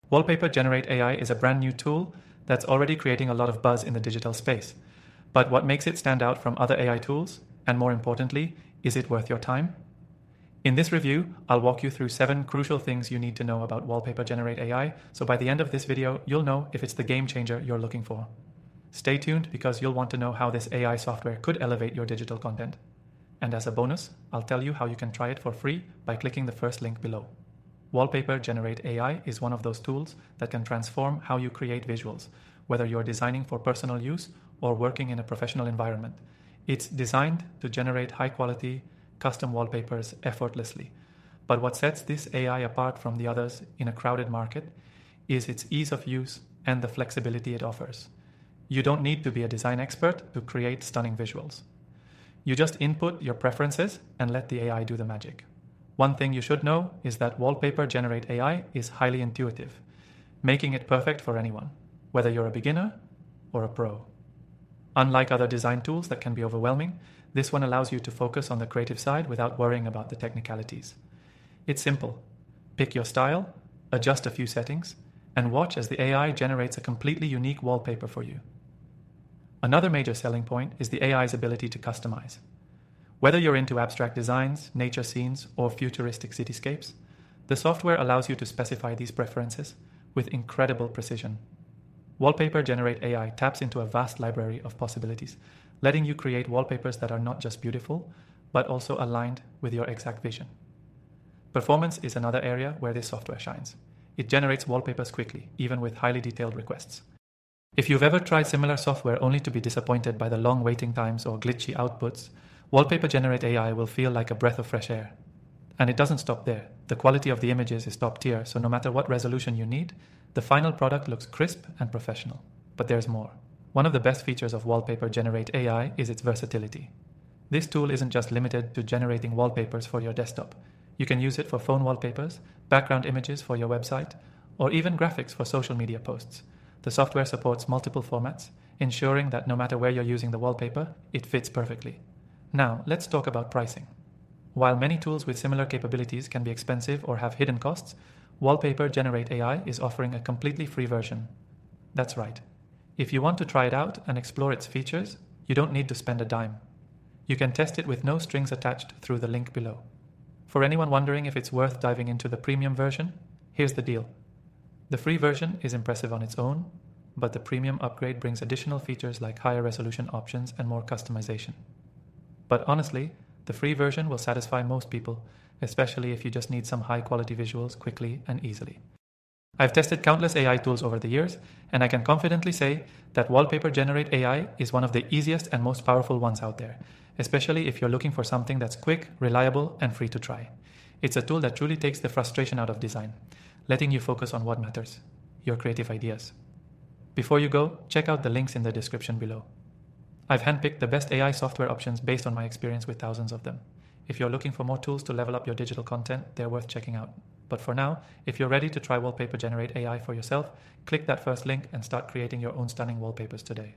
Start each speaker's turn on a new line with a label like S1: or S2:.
S1: Wallpaper Generate AI is a brand new tool that's already creating a lot of buzz in the digital space. But what makes it stand out from other AI tools, and more importantly, is it worth your time? In this review, I'll walk you through 7 crucial things you need to know about Wallpaper Generate AI, so by the end of this video, you'll know if it's the game changer you're looking for. Stay tuned because you'll want to know how this AI software could elevate your digital content. And as a bonus, I'll tell you how you can try it for free by clicking the first link below. Wallpaper Generate AI is one of those tools that can transform how you create visuals, whether you're designing for personal use or working in a professional environment. It's designed to generate high-quality, custom wallpapers effortlessly. But what sets this AI apart from the others in a crowded market is its ease of use and the flexibility it offers. You don't need to be a design expert to create stunning visuals. You just input your preferences and let the AI do the magic. One thing you should know is that Wallpaper Generate AI is highly intuitive, making it perfect for anyone, whether you're a beginner or a pro. Unlike other design tools that can be overwhelming, this one allows you to focus on the creative side without worrying about the technicalities. It's simple. Pick your style, adjust a few settings, and watch as the AI generates a completely unique wallpaper for you. Another major selling point is the AI's ability to customize. Whether you're into abstract designs, nature scenes, or futuristic cityscapes, the software allows you to specify these preferences with incredible precision. Wallpaper Generate AI taps into a vast library of possibilities, letting you create wallpapers that are not just beautiful, but also aligned with your exact vision. Performance is another area where this software shines. It generates wallpapers quickly, even with highly detailed requests. If you've ever tried similar software only to be disappointed by the long waiting times or glitchy outputs, Wallpaper Generate AI will feel like a breath of fresh air. And it doesn't stop there. The quality of the images is top tier, so no matter what resolution you need, the final product looks crisp and professional. But there's more. One of the best features of Wallpaper Generate AI is its versatility. This tool isn't just limited to generating wallpapers for your desktop. You can use it for phone wallpapers, background images for your website, or even graphics for social media posts. The software supports multiple formats, ensuring that no matter where you're using the wallpaper, it fits perfectly. Now, let's talk about pricing. While many tools with similar capabilities can be expensive or have hidden costs, Wallpaper Generate AI is offering a completely free version. That's right. If you want to try it out and explore its features, you don't need to spend a dime. You can test it with no strings attached through the link below. For anyone wondering if it's worth diving into the premium version, here's the deal. The free version is impressive on its own, but the premium upgrade brings additional features like higher resolution options and more customization. But honestly, the free version will satisfy most people, especially if you just need some high-quality visuals quickly and easily. I've tested countless AI tools over the years, and I can confidently say that Wallpaper Generate AI is one of the easiest and most powerful ones out there, especially if you're looking for something that's quick, reliable, and free to try. It's a tool that truly takes the frustration out of design, letting you focus on what matters, your creative ideas. Before you go, check out the links in the description below. I've handpicked the best AI software options based on my experience with thousands of them. If you're looking for more tools to level up your digital content, they're worth checking out. But for now, if you're ready to try Wallpaper Generate AI for yourself, click that first link and start creating your own stunning wallpapers today.